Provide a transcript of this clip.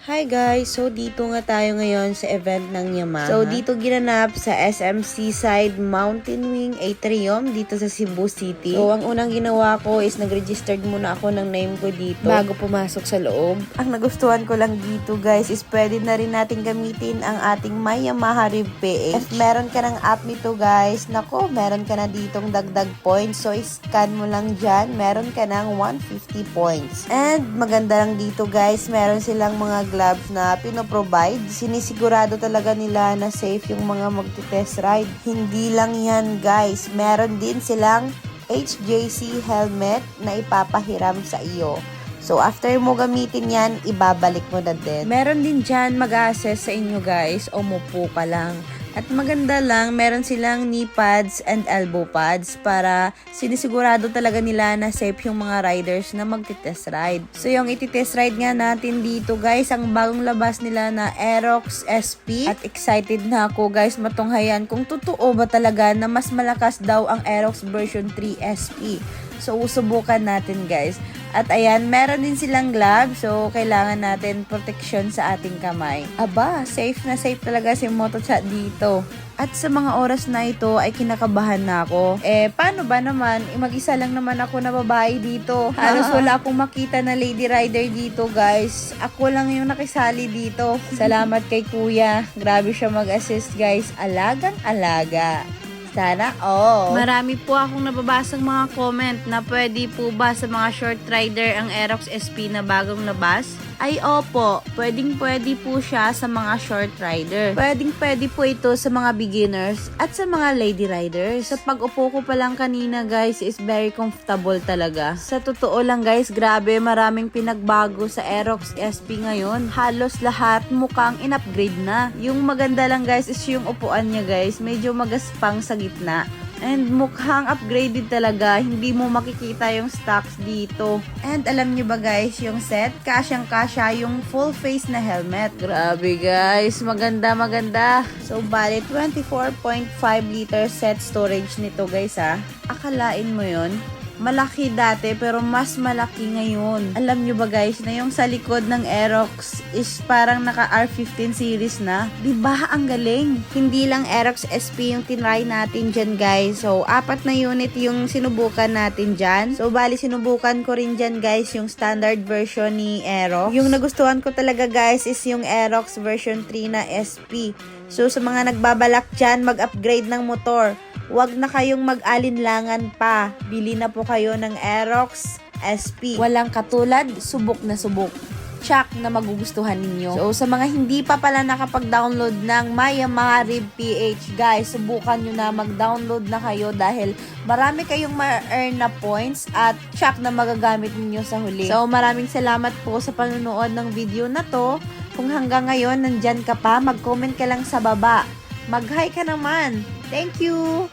Hi guys! So dito nga tayo ngayon sa event ng Yamaha. So dito ginanap sa SM Seaside Mountain Wing Atrium dito sa Cebu City. So ang unang ginawa ko is nag-registered muna ako ng name ko dito bago pumasok sa loob. Ang nagustuhan ko lang dito guys is pwede na rin natin gamitin ang ating My Yamaha Rev PH. If meron ka ng app nito guys, nako meron ka na ditong dagdag points. So scan mo lang dyan, meron ka ng 150 points. And maganda lang dito guys, meron silang mga gloves na pinoprovide. Sinisigurado talaga nila na safe yung mga magte-test ride. Hindi lang yan guys, meron din silang HJC helmet na ipapahiram sa iyo. So, after mo gamitin yan, ibabalik mo na din. Meron din dyan mag-assess sa inyo guys, o mupo ka lang. At maganda lang, meron silang knee pads and elbow pads para sinisigurado talaga nila na safe yung mga riders na magti-test ride. So, yung iti-test ride nga natin dito guys, ang bagong labas nila na Aerox SP. At excited na ako guys matunghayan kung totoo ba talaga na mas malakas daw ang Aerox version 3 SP. So, subukan natin guys. At ayan, meron din silang gloves. So, kailangan natin protection sa ating kamay. Aba, safe na safe talaga si Motochat dito. At sa mga oras na ito ay kinakabahan na ako. Paano ba naman? Mag-isa lang naman ako na babae dito. Halos wala akong makita na lady rider dito, guys. Ako lang yung nakisali dito. Salamat kay kuya. Grabe siya mag-assist, guys. Alagang-alaga. Sana all. Marami po akong nababasang mga comment na pwede po ba sa mga short rider ang Aerox SP na bagong labas? Ay opo, pwedeng-pwede po siya sa mga short rider. Pwedeng-pwede po ito sa mga beginners at sa mga lady riders. Sa pag-upo ko pa lang kanina guys is very comfortable talaga. Sa totoo lang guys, grabe maraming pinagbago sa Aerox SP ngayon. Halos lahat mukhang in-upgrade na. Yung maganda lang guys is yung upuan niya guys, medyo magaspang sa gitna. And mukhang upgraded talaga. Hindi mo makikita yung stocks dito. And alam nyo ba guys, yung set, kasyang-kasya yung full face na helmet. Grabe guys, maganda. So, bali 24.5 liter set storage nito guys ha. Akalain mo yon malaki dati pero mas malaki ngayon. Alam nyo ba guys na yung sa likod ng Aerox is parang naka R15 series na? Diba ang galing? Hindi lang Aerox SP yung tinry natin dyan guys. So 4 na unit yung sinubukan natin dyan. So bali sinubukan ko rin dyan guys yung standard version ni Aerox. Yung nagustuhan ko talaga guys is yung Aerox version 3 na SP. So sa mga nagbabalak dyan mag-upgrade ng motor, wag na kayong mag-alinlangan pa. Bili na po kayo ng Aerox SP. Walang katulad, subok na subok. Tsak na magugustuhan ninyo. So, sa mga hindi pa pala nakapag-download ng My Yamaha Rev PH, guys, subukan nyo na mag-download na kayo dahil marami kayong ma-earn na points at tsak na magagamit ninyo sa huli. So, maraming salamat po sa panunood ng video na to. Kung hanggang ngayon nandyan ka pa, mag-comment ka lang sa baba. Mag-hi ka naman. Thank you!